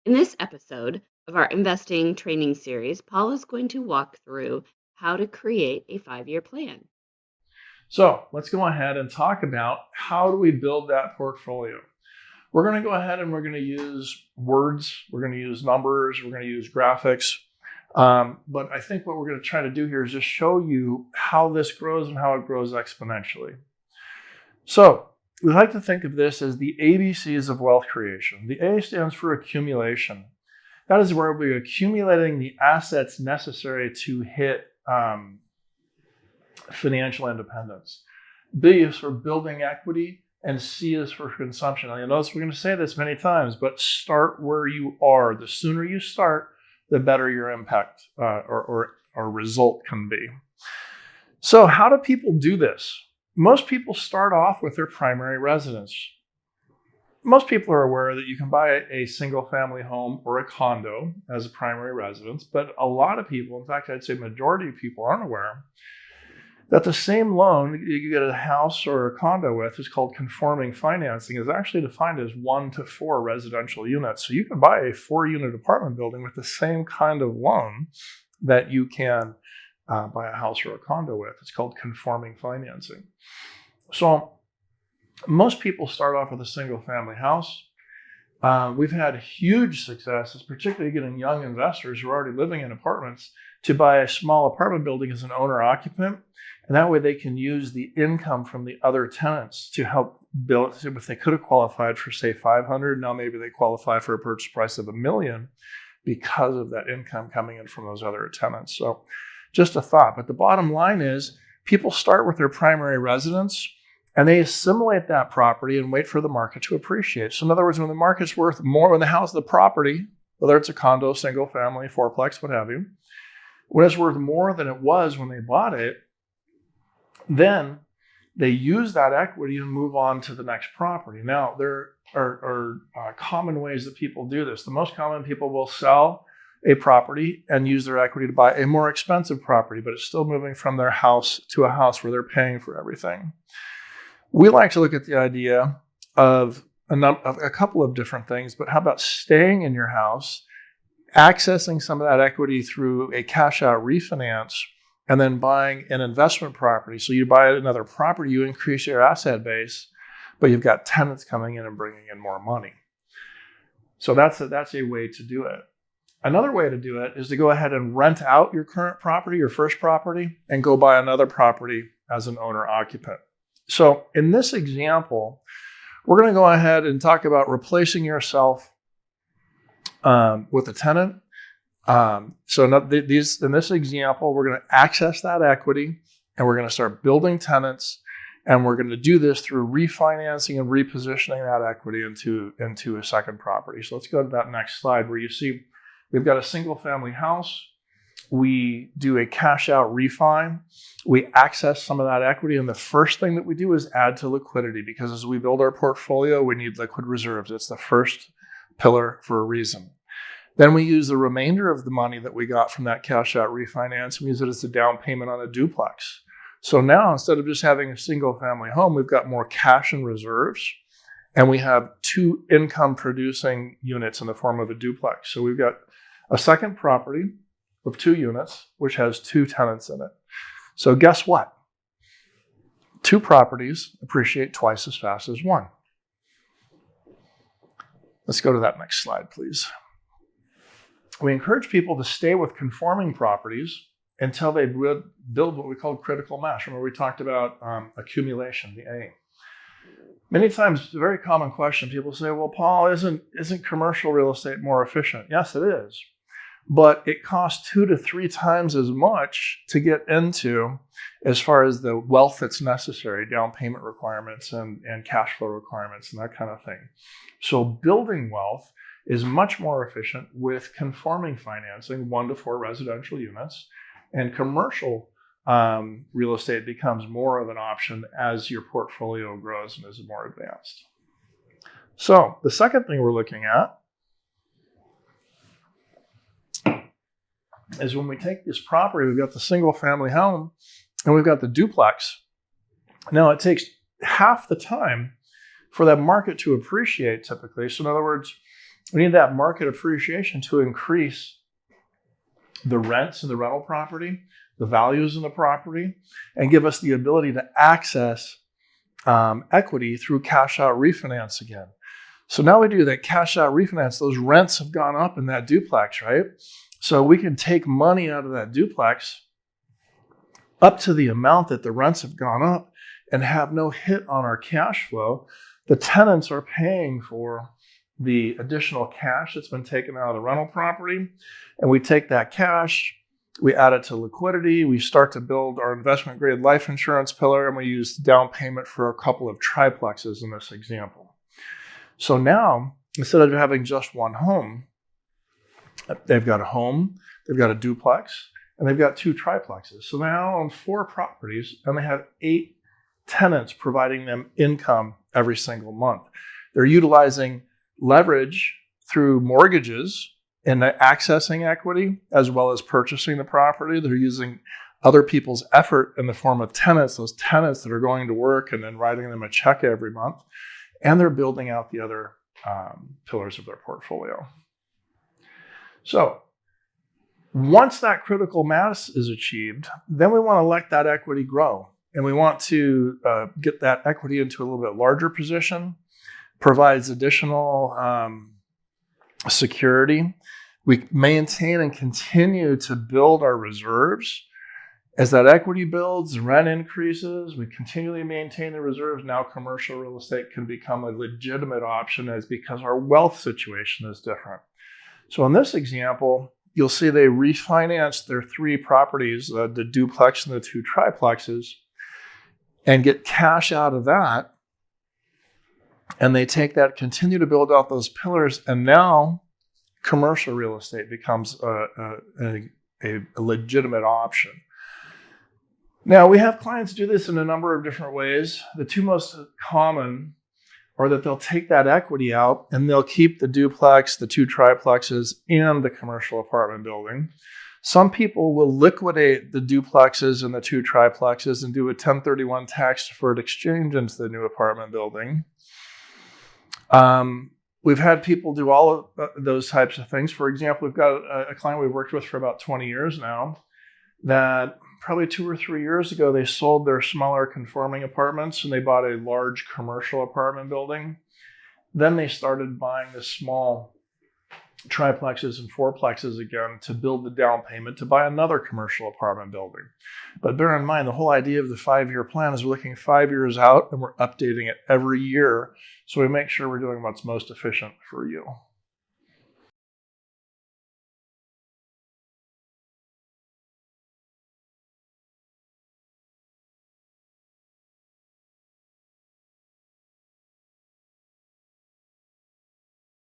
In this episode of our investing training series, Paul is going to walk through how to create a 5-year plan. So let's go ahead and talk about how do we build that portfolio. We're going to go ahead and we're going to use words, we're going to use numbers, we're going to use graphics. But I think what we're going to try to do here is just show you how this grows and how it grows exponentially. So we like to think of this as the ABCs of wealth creation. The A stands for accumulation. That is where we're accumulating the assets necessary to hit financial independence. B is for building equity, and C is for consumption. Now, you'll notice we're going to say this many times, but start where you are. The sooner you start, the better your impact or result can be. So how do people do this? Most people start off with their primary residence. Most people are aware that you can buy a single family home or a condo as a primary residence, but a lot of people, in fact, I'd say majority of people aren't aware that the same loan you get a house or a condo with is called conforming financing, is actually defined as 1 to 4 residential units. So you can buy a 4-unit apartment building with the same kind of loan that you can buy a house or a condo with. It's called conforming financing. So most people start off with a single family house. We've had huge successes, particularly getting young investors who are already living in apartments to buy a small apartment building as an owner occupant. And that way they can use the income from the other tenants to help build. If they could have qualified for, say, 500, now maybe they qualify for a purchase price of $1 million because of that income coming in from those other tenants. So just a thought. But the bottom line is people start with their primary residence and they assimilate that property and wait for the market to appreciate. So in other words, when the market's worth more, when the house, the property, whether it's a condo, single family, fourplex, what have you, when it's worth more than it was when they bought it, then they use that equity and move on to the next property. Now, there are common ways that people do this. The most common, people will sell a property and use their equity to buy a more expensive property, but it's still moving from their house to a house where they're paying for everything. We like to look at the idea of a couple of different things, but how about staying in your house, accessing some of that equity through a cash out refinance, and then buying an investment property. So you buy another property, you increase your asset base, but you've got tenants coming in and bringing in more money. So that's a way to do it. Another way to do it is to go ahead and rent out your current property, your first property, and go buy another property as an owner occupant. So in this example, we're going to go ahead and talk about replacing yourself with a tenant. So in this example, we're going to access that equity and we're going to start building tenants, and we're going to do this through refinancing and repositioning that equity into a second property. So let's go to that next slide where you see we've got a single family house. We do a cash out refi. We access some of that equity. And the first thing that we do is add to liquidity, because as we build our portfolio, we need liquid reserves. It's the first pillar for a reason. Then we use the remainder of the money that we got from that cash out refinance and we use it as a down payment on a duplex. So now instead of just having a single family home, we've got more cash and reserves, and we have 2 income producing units in the form of a duplex. So we've got a second property of 2 units, which has 2 tenants in it. So guess what? 2 properties appreciate twice as fast as 1. Let's go to that next slide, please. We encourage people to stay with conforming properties until they build what we call critical mass. Remember, we talked about accumulation, the A. Many times, it's a very common question. People say, well, Paul, isn't commercial real estate more efficient? Yes, it is. But it costs 2 to 3 times as much to get into as far as the wealth that's necessary, down payment requirements and cash flow requirements and that kind of thing. So building wealth is much more efficient with conforming financing, 1 to 4 residential units, and commercial real estate becomes more of an option as your portfolio grows and is more advanced. So the second thing we're looking at is when we take this property, we've got the single family home and we've got the duplex. Now it takes half the time for that market to appreciate typically. So in other words, We need that market appreciation to increase the rents in the rental property, the values in the property, and give us the ability to access equity through cash out refinance again. So now we do that cash out refinance. Those rents have gone up in that duplex, right? So we can take money out of that duplex up to the amount that the rents have gone up and have no hit on our cash flow. The tenants are paying for the additional cash that's been taken out of the rental property. And we take that cash, we add it to liquidity, we start to build our investment grade life insurance pillar, and we use down payment for a couple of triplexes in this example. So now, instead of having just one home, they've got a home, they've got a duplex, and they've got 2 triplexes. So now on 4 properties, and they have 8 tenants providing them income every single month. They're utilizing leverage through mortgages and accessing equity as well as purchasing the property. They're using other people's effort in the form of tenants, those tenants that are going to work and then writing them a check every month. And they're building out the other pillars of their portfolio. So once that critical mass is achieved, then we want to let that equity grow. And we want to get that equity into a little bit larger position, provides additional security. We maintain and continue to build our reserves. As that equity builds, rent increases, we continually maintain the reserves. Now commercial real estate can become a legitimate option because our wealth situation is different. So in this example, you'll see they refinanced their 3 properties, the duplex and the 2 triplexes, and get cash out of that. And they take that, continue to build out those pillars, and now commercial real estate becomes a legitimate option. Now, we have clients do this in a number of different ways. The 2 most common are that they'll take that equity out and they'll keep the duplex, the 2 triplexes, and the commercial apartment building. Some people will liquidate the duplexes and the 2 triplexes and do a 1031 tax-deferred exchange into the new apartment building. We've had people do all of those types of things. For example, we've got a client we've worked with for about 20 years now that probably 2 or 3 years ago, they sold their smaller conforming apartments and they bought a large commercial apartment building. Then they started buying the small triplexes and fourplexes again to build the down payment to buy another commercial apartment building. But bear in mind, the whole idea of the 5-year plan is we're looking 5 years out and we're updating it every year. So we make sure we're doing what's most efficient for you.